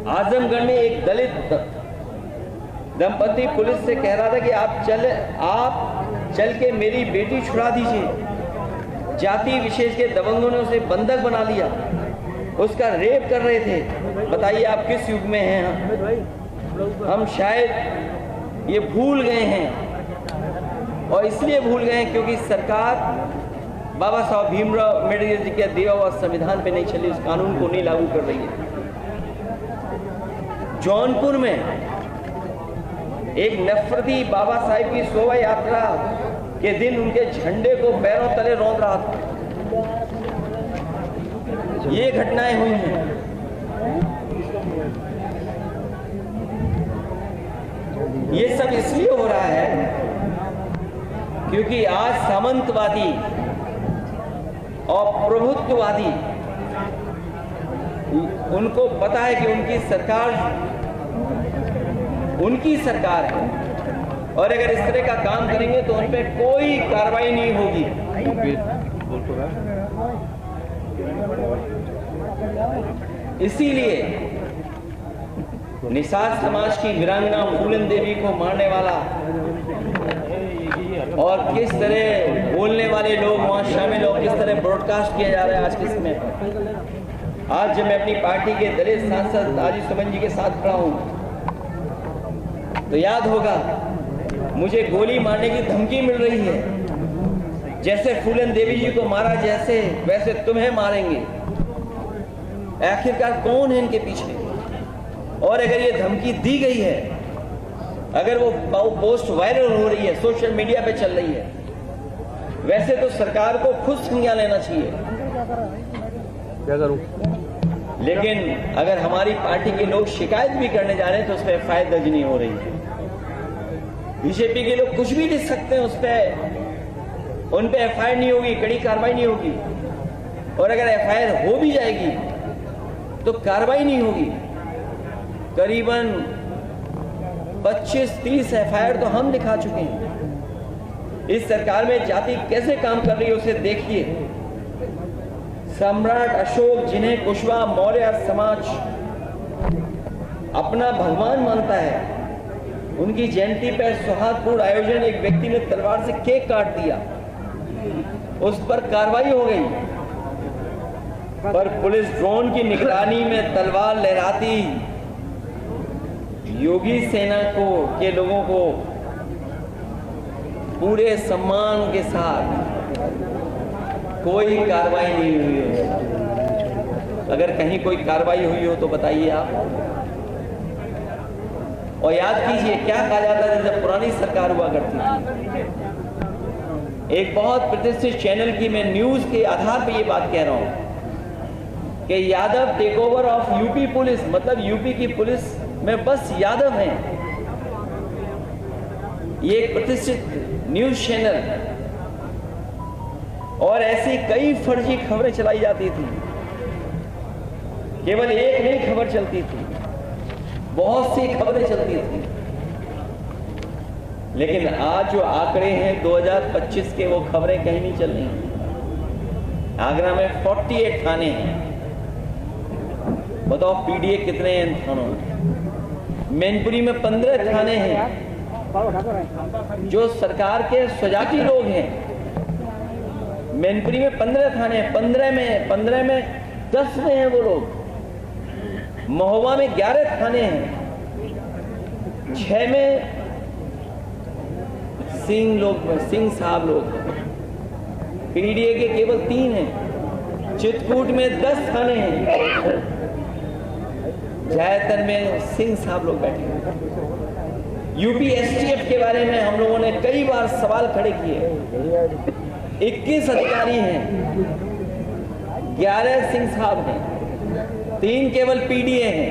आजमगढ़ में एक दलित दंपति पुलिस से कह रहा था कि आप चल के मेरी बेटी छुड़ा दीजिए। जाति विशेष के दबंगों ने उसे बंधक बना लिया, उसका रेप कर रहे थे। बताइए आप किस युग में हैं? हम शायद ये भूल गए हैं, और इसलिए भूल गए हैं क्योंकि सरकार बाबा साहब भीमराव अम्बेडकर जी के दिया हुआ संविधान पे नहीं चली, उस कानून को नहीं लागू कर रही है। जौनपुर में एक नफरती बाबा साहब की शोभा यात्रा के दिन उनके झंडे को पैरों तले रौंद रहा था। ये घटनाएं हुई हैं। ये सब इसलिए हो रहा है क्योंकि आज सामंतवादी और प्रभुत्ववादी, उनको पता है कि उनकी सरकार है, और अगर इस तरह का काम करेंगे तो उन पर कोई कार्रवाई नहीं होगी। इसीलिए निषाद समाज की वीरांगना फूलन देवी को मारने वाला और किस तरह बोलने वाले लोग वहां शामिल हो, किस तरह ब्रॉडकास्ट किया जा रहा है आज के समय पर। आज जब मैं अपनी पार्टी के दलित सांसद राजीव सुमन जी के साथ खड़ा हूं तो याद होगा मुझे गोली मारने की धमकी मिल रही है। जैसे फूलन देवी जी को मारा जैसे वैसे तुम्हें मारेंगे। आखिरकार कौन है इनके पीछे? और अगर ये धमकी दी गई है, अगर वो पोस्ट वायरल हो रही है, सोशल मीडिया पे चल रही है, वैसे तो सरकार को खुद संज्ञान लेना चाहिए। क्या करूं? लेकिन अगर हमारी पार्टी के लोग शिकायत भी करने जा रहे हैं तो उस पर एफआईआर दर्ज नहीं हो रही है। बीजेपी के लोग कुछ भी लिख सकते हैं, उन पे एफआईआर नहीं होगी, कड़ी कार्रवाई नहीं होगी। और अगर एफआईआर हो भी जाएगी तो कार्रवाई नहीं होगी। करीबन 25-30 एफआईआर तो हम लिखा चुके हैं। इस सरकार में जाति कैसे काम कर रही है उसे देखिए। सम्राट अशोक, जिन्हें कुशवाहा मौर्य समाज अपना भगवान मानता है, उनकी जयंती पर सौहार्दपूर्ण आयोजन, एक व्यक्ति ने तलवार से केक काट दिया, उस पर कार्रवाई हो गई, पर पुलिस ड्रोन की निगरानी में तलवार लहराती योगी सेना के लोगों को पूरे सम्मान के साथ कोई कार्रवाई नहीं हुई है। अगर कहीं कोई कार्रवाई हुई हो तो बताइए आप। और याद कीजिए क्या कहा जाता था जब पुरानी सरकार हुआ करती थी। एक बहुत प्रतिष्ठित चैनल की मैं न्यूज के आधार पर यह बात कह रहा हूं कि Yadav take over of UP police, मतलब यूपी की पुलिस में बस यादव हैं। ये एक प्रतिष्ठित न्यूज चैनल, और ऐसी कई फर्जी खबरें चलाई जाती थी। केवल एक नहीं खबर चलती थी, बहुत सी खबरें चलती थी। लेकिन आज जो आंकड़े हैं 2025 के, वो खबरें कहीं नहीं चल रही। आगरा में 48 थाने हैं। बताओ पीडीए कितने हैं इन थानों में? मैनपुरी में 15 थाने हैं जो सरकार के स्वजाती लोग हैं। मैनपुरी में 15 थाने हैं, 15 में 10 में हैं वो लोग। महोबा में 11 थाने हैं, 6 में सिंह साहब लोग। पीडीए के केवल 3 हैं। चित्रकूट में 10 थाने हैं, ज्यादातर में सिंह साहब लोग बैठे हैं। यूपी एसटीएफ के बारे में हम लोगों ने कई बार सवाल खड़े किए। 21 अधिकारी हैं, 11 सिंह साहब हैं, 3 केवल पीडीए हैं।